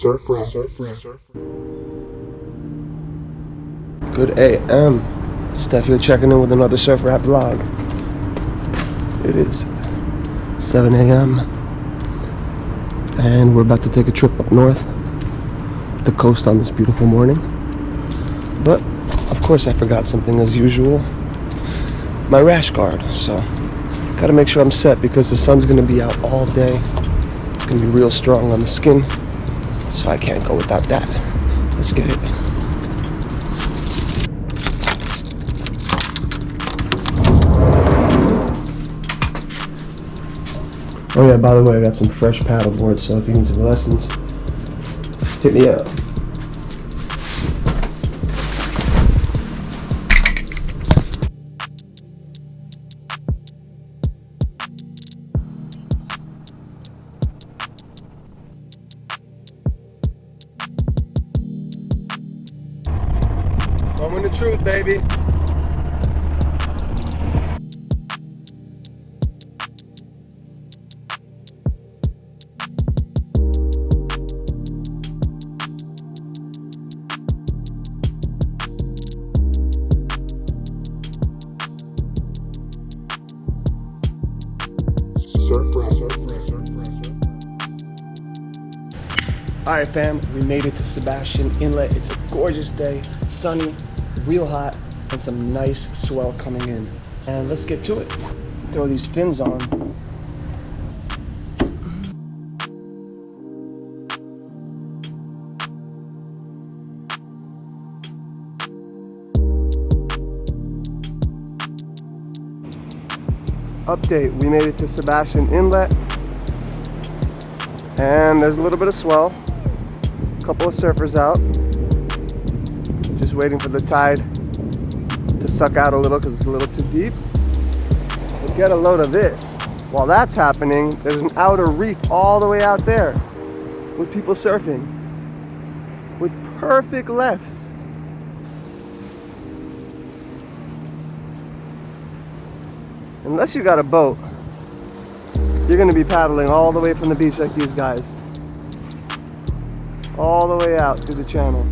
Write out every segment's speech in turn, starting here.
SurfRap. Good AM. Steph here checking in with another SurfRap vlog. It is 7 AM and we're about to take a trip up north the coast on this beautiful morning. But of course I forgot something as usual, my rash guard. So gotta make sure I'm set because the sun's gonna be out all day. It's gonna be real strong on the skin, so I can't go without that. Let's get it. Oh yeah, by the way, I got some fresh paddle boards, so if you need some lessons, hit me up. Moment of truth, baby. Alright fam, we made it to Sebastian Inlet. It's a gorgeous day, sunny, real hot, and some nice swell coming in. And let's get to it. Throw these fins on. Update, we made it to Sebastian Inlet. And there's a little bit of swell. A couple of surfers out. Just waiting for the tide to suck out a little because it's a little too deep. But get a load of this. While that's happening, there's an outer reef all the way out there with people surfing with perfect lefts. Unless you got a boat, you're gonna be paddling all the way from the beach like these guys. All the way out through the channel.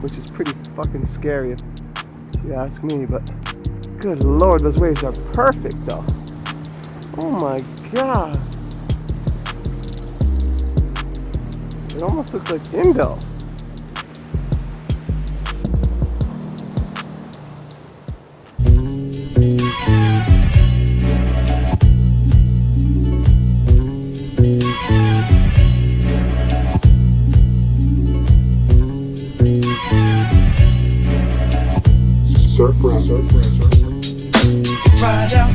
Which is pretty fucking scary if you ask me, but good lord, those waves are perfect though. Oh my god. It almost looks like Indo. Ride out.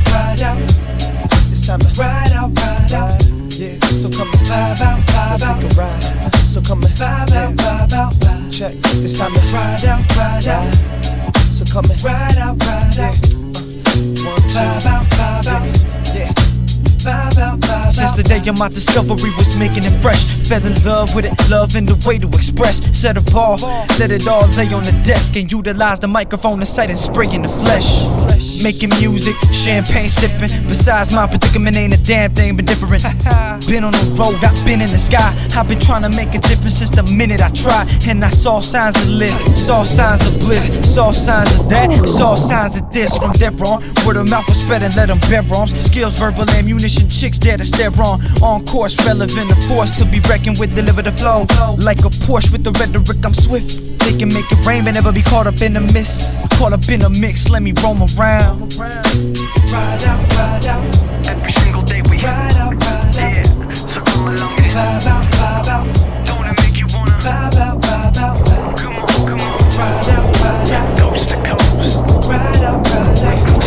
It's time to ride out. Yeah, so come and vibe out. Let's take a ride. So come and vibe out. Check. It's time to ride out. So come and ride out. Yeah. 1, 2, vibe out. Yeah. Since the day of my discovery was making it fresh, fell in love with it, love in the way to express. Set a bar, let it all lay on the desk, and utilize the microphone to sight and spray in the flesh. Making music, champagne sipping. Besides my predicament, ain't a damn thing but different. Been on the road, I've been in the sky. I've been trying to make a difference since the minute I tried. And I saw signs of lit, saw signs of bliss, saw signs of that, saw signs of this. From there on, word of mouth was spread and let them bear arms. Skills, verbal ammunition, chicks there to stare on course, relevant, a force to be reckoned with, deliver the flow. Like a Porsche with the rhetoric, I'm swift. They can make it rain but never be caught up in the mist. Caught up in a mix, let me roam around. Ride out. Every single day we ride out. Yeah, so come along and vibe out. Don't it make you wanna vibe out. Come on. Ride out. Coast to coast. Ride out.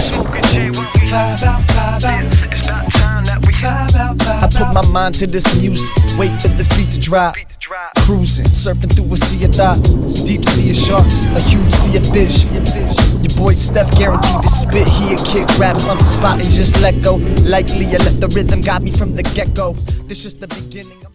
Smoking J when we vibe out. Yeah, it's about time that we vibe out. I put my mind to this music, wait for this beat to drop. Cruising, surfing through a sea of thoughts, deep sea of sharks, a huge sea of fish. Your boy Steph guaranteed to spit. He'll kick raps on the spot and just let go. Likely you let the rhythm guide me from the get-go. This just the beginning.